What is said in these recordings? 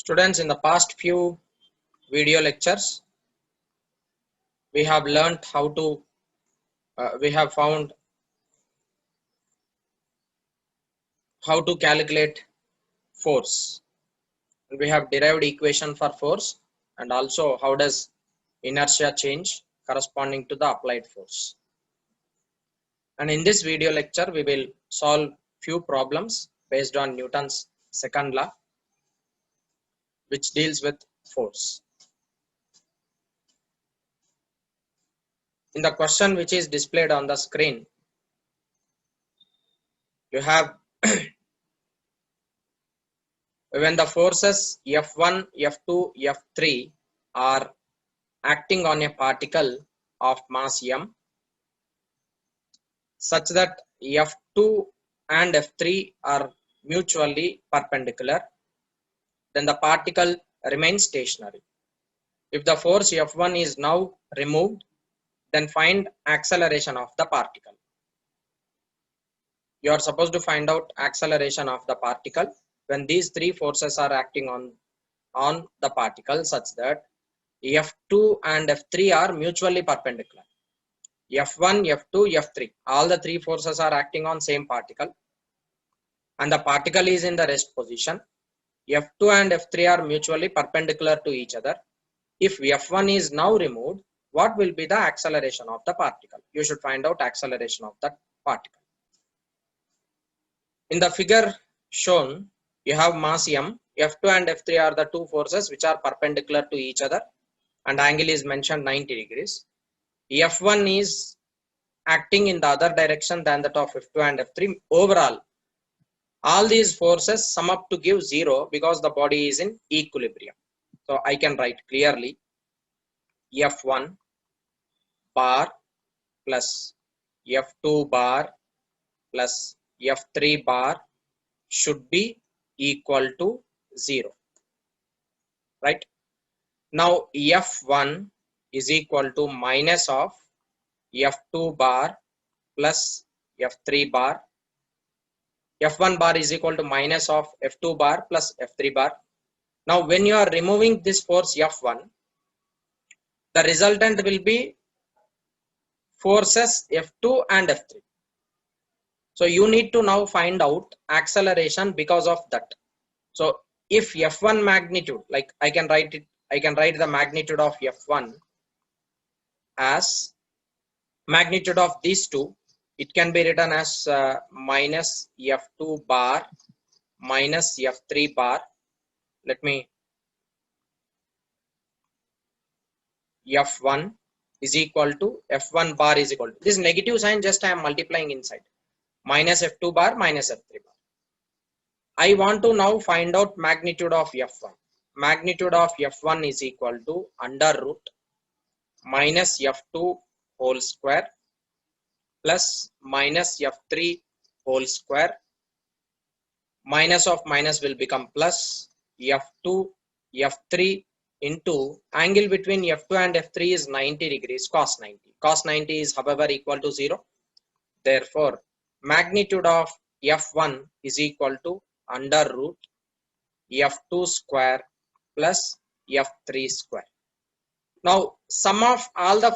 Students, in the past few video lectures, we have learned how to, we have found how to calculate force. We have derived equation for force and also how does inertia change corresponding to the applied force. And in this video lecture, we will solve few problems based on Newton's second law, which deals with force. In the question which is displayed on the screen, you have when the forces F1, F2, F3 are acting on a particle of mass m such that F2 and F3 are mutually perpendicular, then the particle remains stationary. If the force F1 is now removed, then find acceleration of the particle. You are supposed to find out acceleration of the particle when these three forces are acting on the particle such that F2 and F3 are mutually perpendicular. F1, F2, F3, all the three forces are acting on same particle and the particle is in the rest position. F2 and F3 are mutually perpendicular to each other. If F1 is now removed, what will be the acceleration of the particle? You should find out acceleration of that particle. In the figure shown, you have mass m. F2 and F3 are the two forces which are perpendicular to each other and angle is mentioned 90 degrees. F1 is acting in the other direction than that of F2 and F3. Overall, all these forces sum up to give 0 because the body is in equilibrium. So I can write clearly F1 bar plus F2 bar plus F3 bar should be equal to 0. Right? Now F1 is equal to minus of F2 bar plus F3 bar. F1 bar is equal to minus of F2 bar plus F3 bar. Now when you are removing this force F1, the resultant will be forces F2 and F3. So you need to now find out acceleration because of that. So if F1 magnitude, like I can write the magnitude of F1 as magnitude of these two. It can be written as minus F2 bar minus F3 bar. Let me F1 is equal to F1 bar is equal to this negative sign, just I am multiplying inside, minus F2 bar minus F3 bar. I want to now find out magnitude of F1. Magnitude of F1 is equal to under root minus F2 whole square plus minus F3 whole square. Minus of minus will become plus F2 F3 into angle between F2 and F3 is 90 degrees, cos 90. Cos 90 is however equal to 0. Therefore, magnitude of F1 is equal to under root F2 square plus F3 square. Now, sum of all the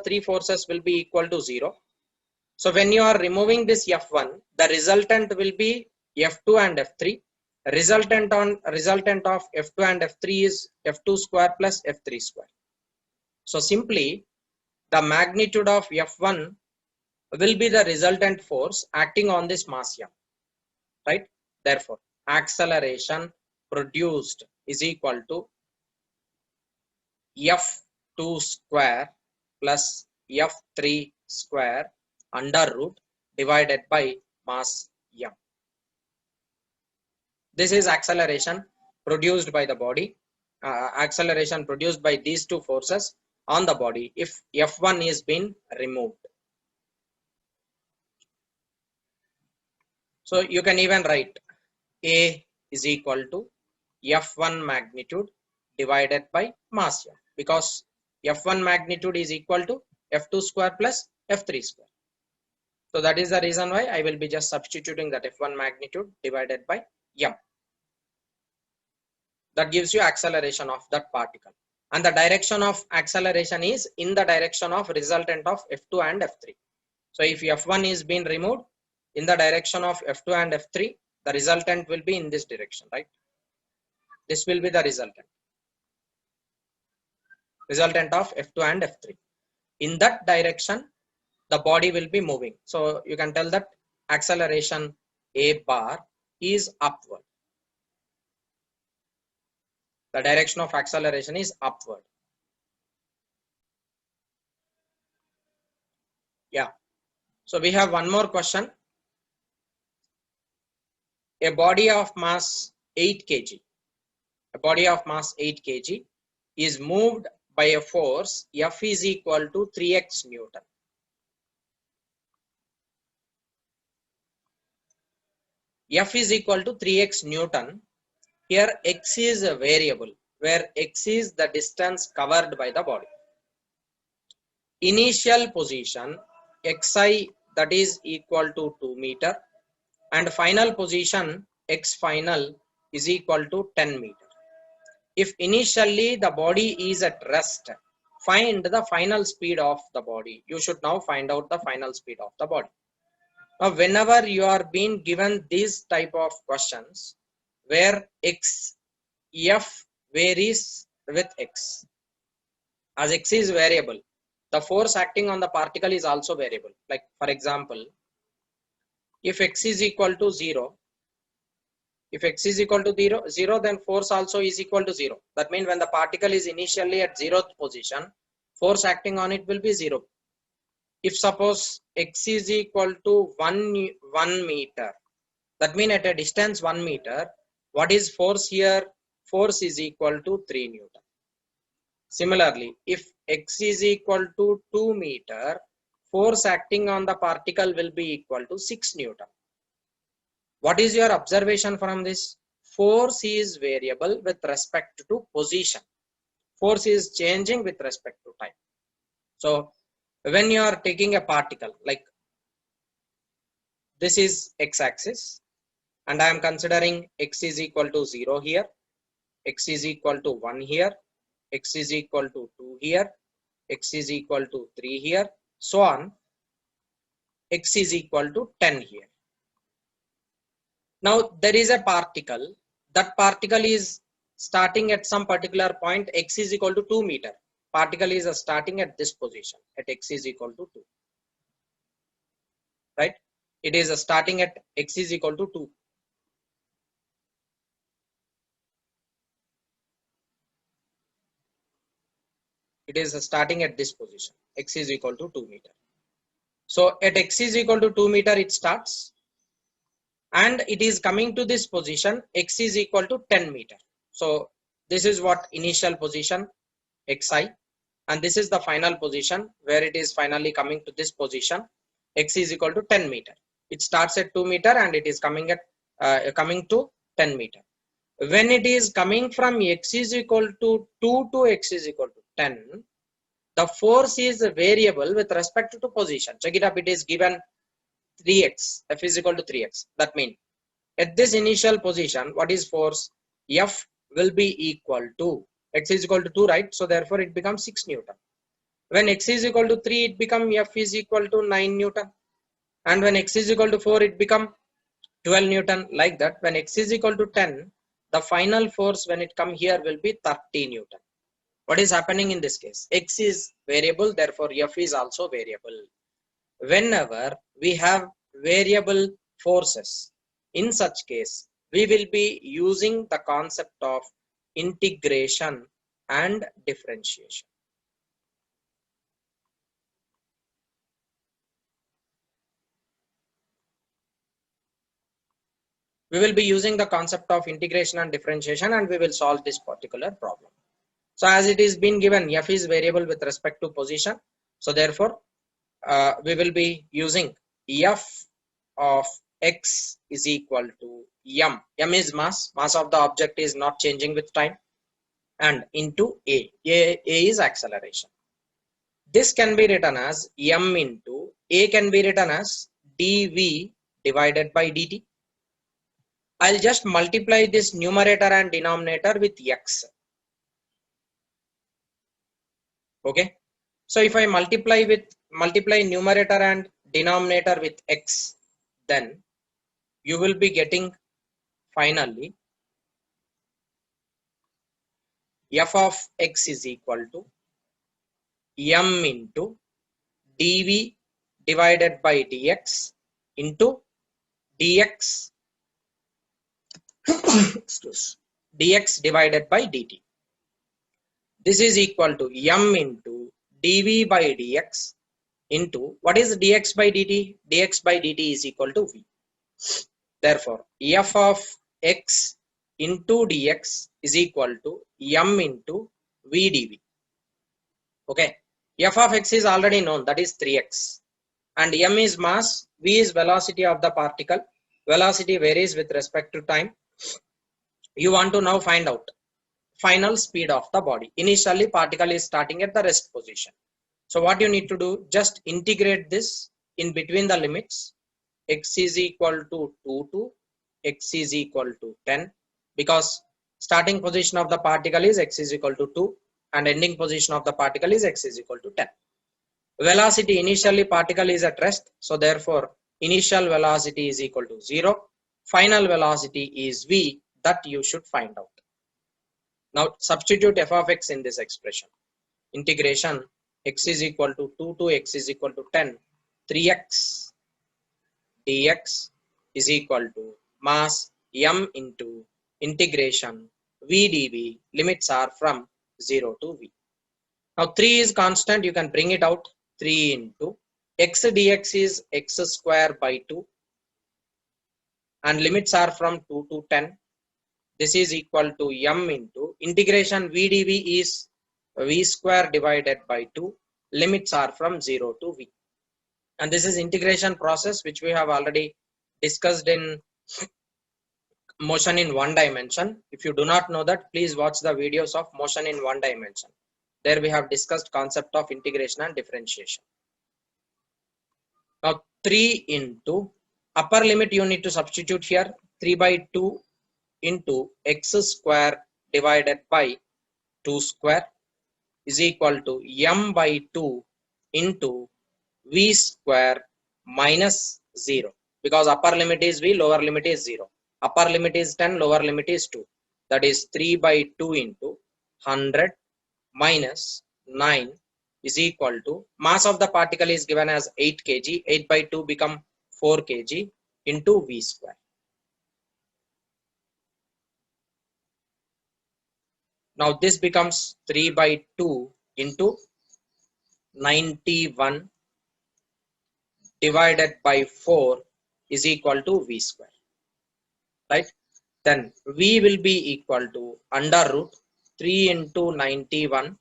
three forces will be equal to 0. So when you are removing this F1, the resultant will be F2 and F3. Resultant of F2 and F3 is F2 square plus F3 square. So simply the magnitude of F1 will be the resultant force acting on this mass m, right? Therefore, acceleration produced is equal to F2 square plus F3 square under root divided by mass m. This is acceleration produced by the body, acceleration produced by these two forces on the body if F1 is being removed. So you can even write A is equal to F1 magnitude divided by mass m, because F1 magnitude is equal to F2 square plus F3 square. So that is the reason why I will be just substituting that F1 magnitude divided by m. That gives you acceleration of that particle. And the direction of acceleration is in the direction of resultant of F2 and F3. So if F1 is being removed in the direction of F2 and F3, the resultant will be in this direction, right? This will be the resultant of F2 and F3. In that direction, the body will be moving. So you can tell that acceleration A bar is upward. The direction of acceleration is upward. Yeah. So we have one more question. A body of mass 8 kg. A body of mass 8 kg is moved by a force F is equal to 3x Newton. F is equal to 3x Newton. Here x is a variable where x is the distance covered by the body. Initial position xi, that is equal to 2 meter, and final position x final is equal to 10 meter. If initially the body is at rest, find the final speed of the body. You should now find out the final speed of the body. Now, whenever you are being given these type of questions where f varies with x, as x is variable, the force acting on the particle is also variable. Like for example, if x is equal to 0, then force also is equal to 0. That means when the particle is initially at 0th position, force acting on it will be 0. If suppose x is equal to 1 meter, that means at a distance 1 meter, what is force here? Force is equal to 3 Newton. Similarly, if x is equal to 2 meter, force acting on the particle will be equal to 6 Newton. What is your observation from this? Force is variable with respect to position. Force is changing with respect to time. So when you are taking a particle, like this is x-axis, and I am considering x is equal to 0 here, x is equal to 1 here, x is equal to 2 here, x is equal to 3 here, so on, x is equal to 10 here. Now there is a particle, that particle is starting at some particular point, x is equal to 2 meter. Particle is starting at this position at x is equal to 2. Right? It is starting at x is equal to 2. It is starting at this position, x is equal to 2 meter. So at x is equal to 2 meter it starts, and it is coming to this position, x is equal to 10 meter. So this is what initial position xi, and this is the final position where it is finally coming to this position, x is equal to 10 meter. It starts at 2 meter and it is coming to 10 meter. When it is coming from x is equal to 2 to x is equal to 10, the force is variable with respect to position. Check it up, it is given 3x, f is equal to 3x. That means at this initial position, what is force? F will be equal to, x is equal to 2, right? So therefore it becomes 6 Newton. When x is equal to 3, it becomes f is equal to 9 Newton. And when x is equal to 4, it becomes 12 Newton. Like that, when x is equal to 10, the final force when it come here will be 30 Newton. What is happening in this case? X is variable, therefore f is also variable. Whenever we have variable forces, in such case, we will be using the concept of integration and differentiation. We will be using the concept of integration and differentiation, and we will solve this particular problem. So as it is been given, f is variable with respect to position. So therefore, we will be using f of x is equal to m. M is mass. Mass of the object is not changing with time. And into a. A is acceleration. This can be written as m into a can be written as dv divided by dt. I'll just multiply this numerator and denominator with x. Okay. So if I multiply numerator and denominator with x, then you will be getting finally f of x is equal to m into dv divided by dx into dx dx divided by dt. This is equal to m into dv by dx into, what is dx by dt? Dx by dt is equal to v. Therefore, f of x into dx is equal to m into v dv. Okay, f of x is already known, that is 3x, and m is mass, v is velocity of the particle. Velocity varies with respect to time. You want to now find out final speed of the body. Initially, particle is starting at the rest position. So what you need to do, just integrate this in between the limits. X is equal to 2 to x is equal to 10, because starting position of the particle is x is equal to 2 and ending position of the particle is x is equal to 10. Velocity, initially particle is at rest, so therefore initial velocity is equal to 0. Final velocity is v, that you should find out. Now substitute f of x in this expression. Integration x is equal to 2 to x is equal to 10. 3x dx is equal to mass m into integration v dv. Limits are from 0 to v. Now 3 is constant, you can bring it out. 3 into x dx is x square by 2 and limits are from 2 to 10. This is equal to m into integration v dv is v square divided by 2. Limits are from 0 to v. And this is integration process which we have already discussed in motion in one dimension. If you do not know that, please watch the videos of motion in one dimension. There we have discussed concept of integration and differentiation. Now 3 into upper limit you need to substitute here. 3 by 2 into x square divided by 2 square is equal to m by 2 into v square minus 0, because upper limit is v, lower limit is 0. Upper limit is 10, lower limit is 2. That is 3 by 2 into 100 minus 9 is equal to, mass of the particle is given as 8 kg. 8 by 2 become 4 kg into v square. Now this becomes 3 by 2 into 91 divided by 4 is equal to v square, right? Then v will be equal to under root 3 into 91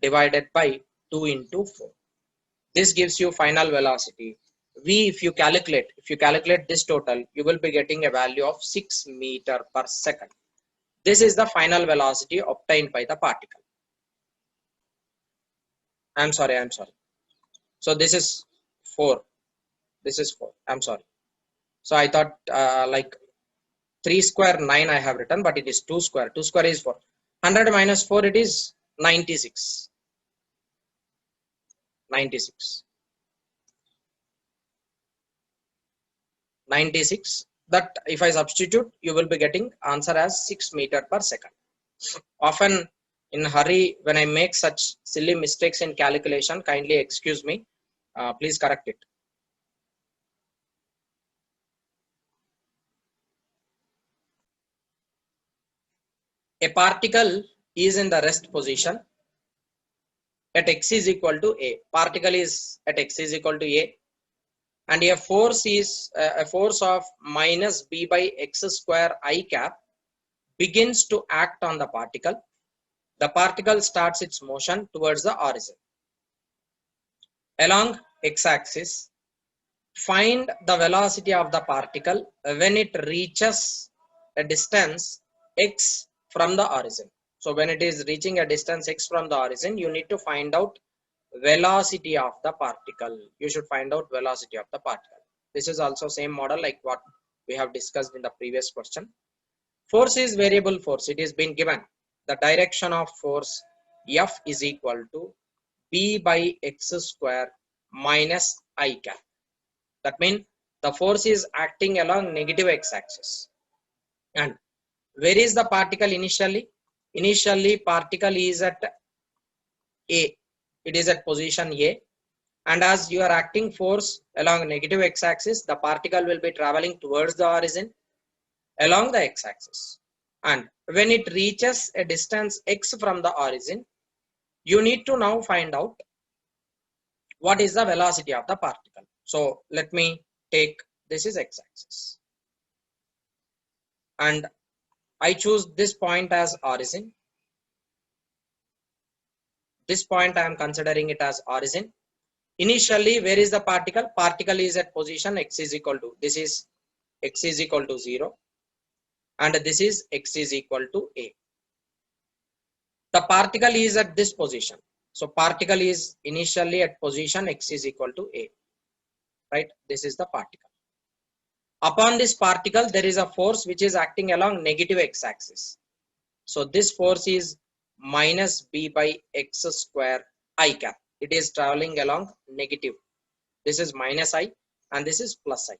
divided by 2 into 4. This gives you final velocity. V, if you calculate this total, you will be getting a value of 6 meter per second. This is the final velocity obtained by the particle. I'm sorry. So this is 4. This is 4. I'm sorry. So I thought like 3 square 9 I have written, but it is 2 square. 2 square is 4. 100 minus 4, it is 96. 96. That if I substitute, you will be getting answer as 6 meter per second. Often in hurry, when I make such silly mistakes in calculation, kindly excuse me. Please correct it. A particle is in the rest position at x is equal to a. Particle is at x is equal to a, and a force is a force of minus b by x square I cap begins to act on the particle. The particle starts its motion towards the origin. Along x-axis, find the velocity of the particle when it reaches a distance x from the origin. So when it is reaching a distance x from the origin, you need to find out velocity of the particle. You should find out velocity of the particle. This is also same model like what we have discussed in the previous question. Force is variable force. It is been given. The direction of force F is equal to B by x square minus I cap. That means the force is acting along negative x-axis. And where is the particle initially? Initially, particle is at A. It is at position A. And as you are acting force along negative x-axis, the particle will be traveling towards the origin along the x-axis. And when it reaches a distance x from the origin, you need to now find out what is the velocity of the particle. So let me take this is x-axis. And I choose this point as origin. This point I am considering it as origin. Initially, where is the particle? Particle is at position x is equal to, this is x is equal to 0. And this is x is equal to A. The particle is at this position. So particle is initially at position x is equal to A. Right? This is the particle. Upon this particle, there is a force which is acting along negative x-axis. So this force is minus B by x square I cap. It is traveling along negative. This is minus I and this is plus I.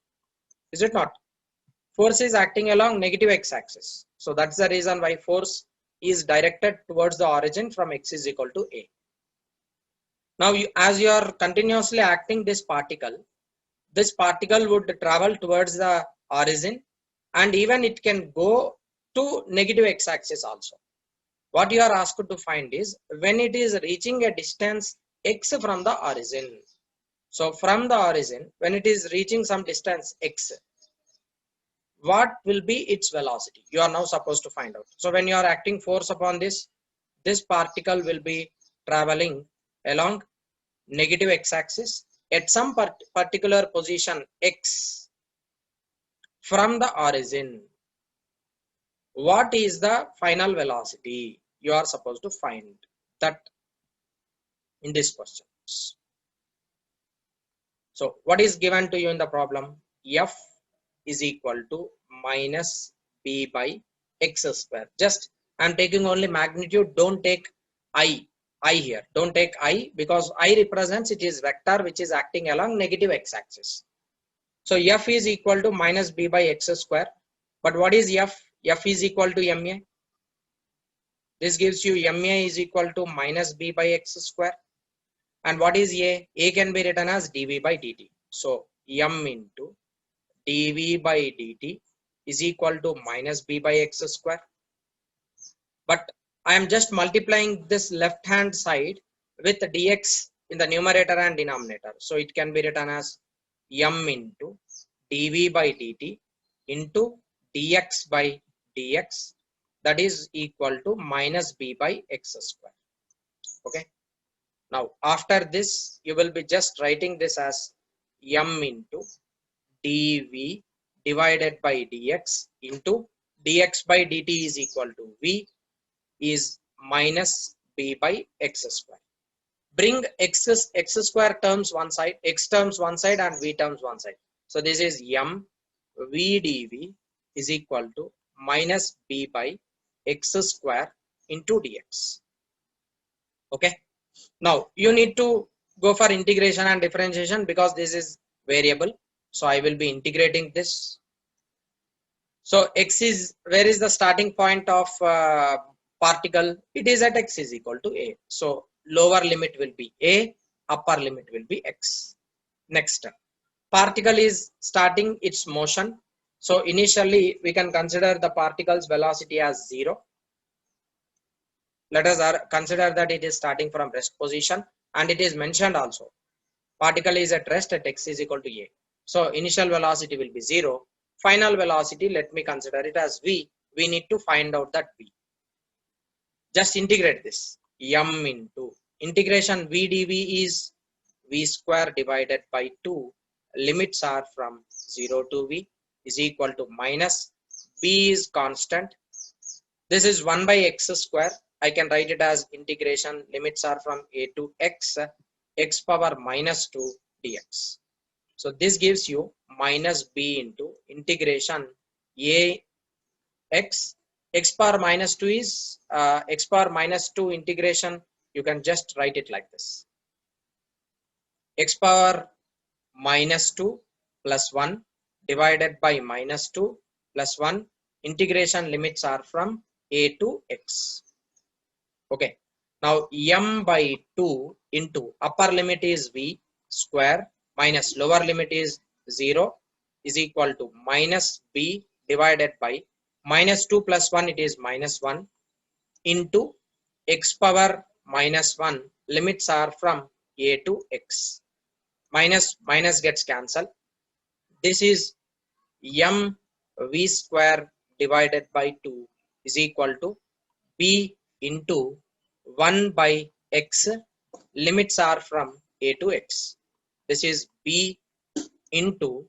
Is it not? Force is acting along negative x-axis. So that's the reason why force is directed towards the origin from x is equal to A. Now, as you are continuously acting this particle would travel towards the origin, and even it can go to negative x-axis also. What you are asked to find is when it is reaching a distance x from the origin. So from the origin, when it is reaching some distance x, what will be its velocity? You are now supposed to find out. So when you are acting force upon this particle will be traveling along negative x-axis at some particular position x from the origin. What is the final velocity? You are supposed to find that in this question. So what is given to you in the problem? F is equal to minus B by x square. Just I am taking only magnitude. Don't take I here. Don't take I, because I represents it is vector which is acting along negative x-axis. So F is equal to minus B by x square. But what is F? F is equal to MA. This gives you MA is equal to minus B by x square. And what is A? A can be written as dV by dt. So M into dV by dt is equal to minus B by x square. But I am just multiplying this left hand side with dx in the numerator and denominator. So it can be written as M into dV by dt into dx by dx, that is equal to minus B by x square. Okay. Now after this, you will be just writing this as M into dV divided by dx into dx by dt is equal to V is minus B by x square. Bring x square terms one side, x terms one side and V terms one side. So this is M V dV is equal to minus B by x square into dx. Okay. Now you need to go for integration and differentiation because this is variable. So I will be integrating this. So x is, where is the starting point of particle? It is at x is equal to A. So lower limit will be A, upper limit will be x. Next, particle is starting its motion. So initially we can consider the particle's velocity as 0. Let us consider that it is starting from rest position, and it is mentioned also. Particle is at rest at x is equal to A. So initial velocity will be 0. Final velocity, let me consider it as V. We need to find out that V. Just integrate this. M into integration V dV is V square divided by 2. Limits are from 0 to V is equal to minus B is constant. This is 1 by x square. I can write it as integration. Limits are from A to x, x power minus 2 dx. So this gives you minus b into integration a x. X power minus 2 is x power minus 2 integration. You can just write it like this. X power minus 2 plus 1 divided by minus 2 plus 1. Integration limits are from a to x. Okay. Now m by 2 into upper limit is v square minus lower limit is 0 is equal to minus b divided by minus 2 plus 1, it is minus 1 into x power minus 1. Limits are from a to x. Minus minus gets cancelled. This is m v square divided by 2 is equal to b into 1 by x. Limits are from a to x. This is b into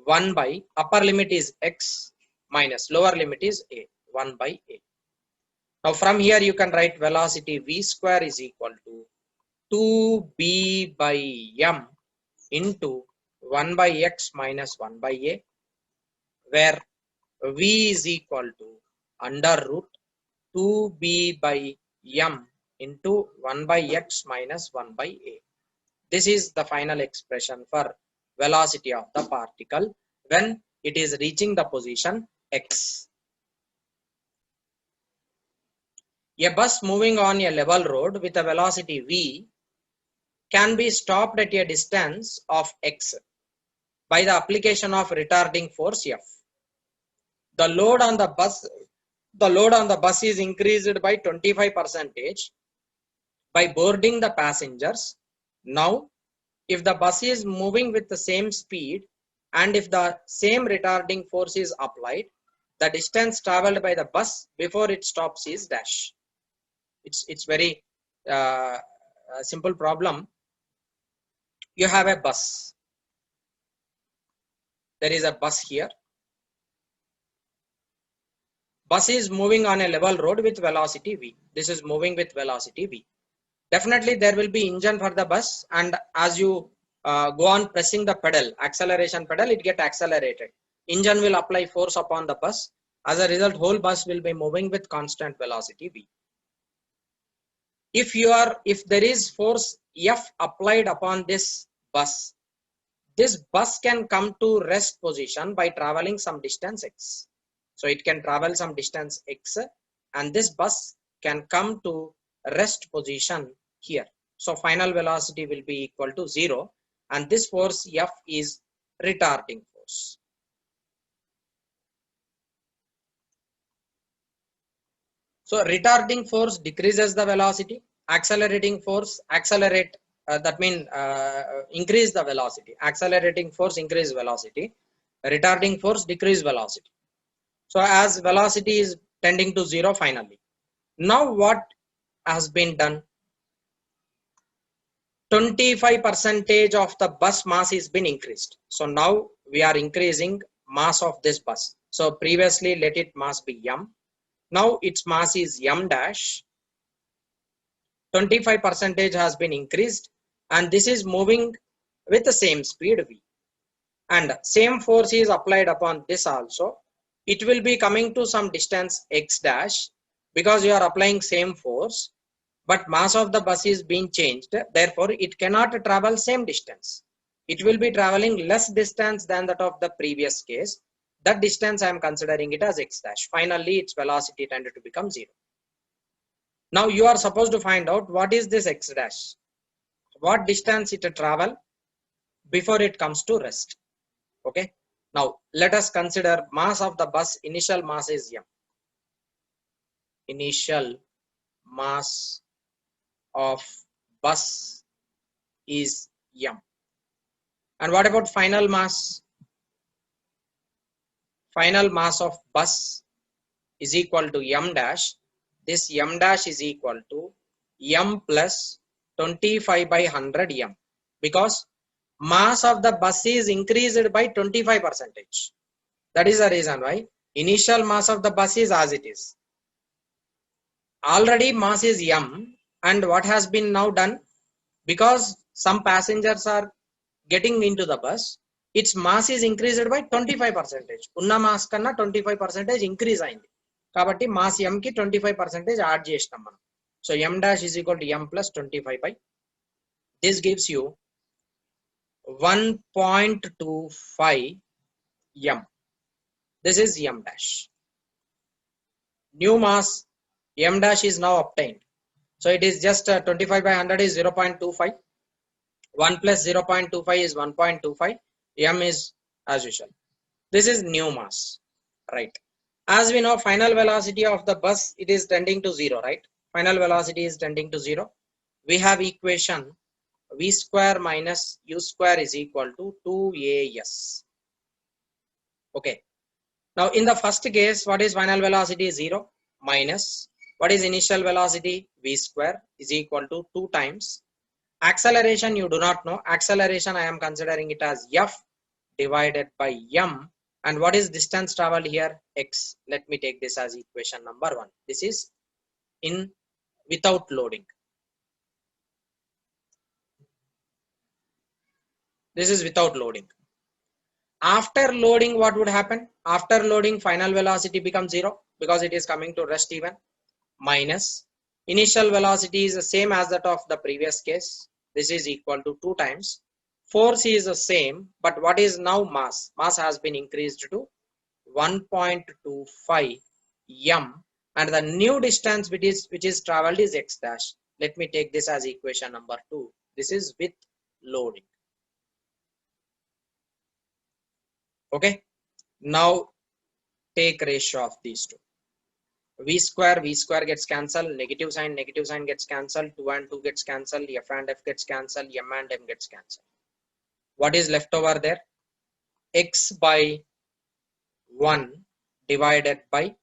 1 by upper limit is x minus lower limit is a, 1 by a. Now from here you can write velocity v square is equal to 2b by m into 1 by x minus 1 by a, where v is equal to under root 2b by m into 1 by x minus 1 by a. This is the final expression for velocity of the particle when it is reaching the position x. A bus moving on a level road with a velocity v can be stopped at a distance of x by the application of retarding force F. The load on the bus is increased by 25% by boarding the passengers. Now, if the bus is moving with the same speed and if the same retarding force is applied, the distance traveled by the bus before it stops is dash. It's very simple problem. You have a bus. There is a bus here. Bus is moving on a level road with velocity v. This is moving with velocity v. Definitely there will be engine for the bus, and as you go on pressing the pedal, acceleration pedal, it get accelerated. Engine will apply force upon the bus. As a result, whole bus will be moving with constant velocity v. If there is force F applied upon this bus can come to rest position by traveling some distance x. So it can travel some distance x, and this bus can come to rest position here. So final velocity will be equal to 0, and this force F is retarding force. So retarding force decreases the velocity, accelerating force increase the velocity. Accelerating force increase velocity, retarding force decrease velocity. So as velocity is tending to 0 finally. Now what has been done? 25% of the bus mass is been increased. So now we are increasing mass of this bus. So previously let it mass be m. Now its mass is m dash. 25% has been increased, and this is moving with the same speed v. And same force is applied upon this also. It will be coming to some distance x dash because you are applying same force, but mass of the bus is being changed. Therefore, it cannot travel same distance. It will be traveling less distance than that of the previous case. That distance I am considering it as x dash. Finally, its velocity tended to become 0. Now you are supposed to find out what is this x dash. What distance it travel before it comes to rest. Okay. Now let us consider mass of the bus. Initial mass is m. Initial mass of bus is m. And what about final mass? Final mass of bus is equal to m dash. This m dash is equal to m plus 25 by 100 m, because mass of the bus is increased by 25%. That is the reason why initial mass of the bus is as it is. Already mass is m, and what has been now done, because some passengers are getting into the bus, its mass is increased by 25%. ఉన్న mass కన్నా 25% increase అయింది కాబట్టి mass m కి 25% add చేస్తాం మనం. So m dash is equal to m plus 25 by this gives you 1.25 m. This is m dash. New mass m dash is now obtained. So it is just 25 by 100 is 0.25. 1 plus 0.25 is 1.25. M is as usual. This is new mass, right? As we know, final velocity of the bus, it is tending to 0, right? Final velocity is tending to 0. We have equation v square minus u square is equal to 2as. Okay. Now in the first case, what is final velocity? 0 minus what is initial velocity? V square is equal to 2 times. Acceleration you do not know. Acceleration I am considering it as f divided by m. And what is distance traveled here? X. Let me take this as equation number 1. This is in without loading. This is without loading. After loading, what would happen? After loading, final velocity becomes 0 because it is coming to rest even. Minus initial velocity is the same as that of the previous case. This is equal to 2 times. Force is the same, but what is now mass? Mass has been increased to 1.25 m, and the new distance which is traveled is x dash. Let me take this as equation number 2. This is with loading. Okay. Now take ratio of these two. V square gets cancelled, negative sign gets cancelled, 2 and 2 gets cancelled, f and f gets cancelled, m and m gets cancelled. What is left over there? X by 1 divided by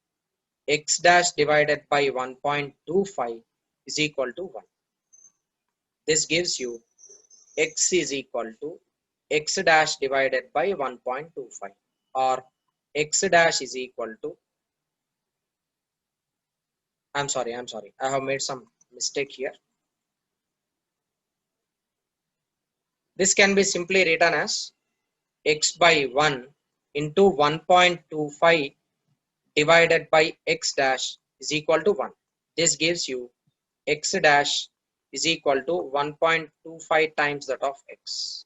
x dash divided by 1.25 is equal to 1. This gives you x is equal to x dash divided by 1.25, or x dash is equal to, I'm sorry, I have made some mistake here. This can be simply written as x by 1 into 1.25 divided by x dash is equal to 1. This gives you x dash is equal to 1.25 times that of x.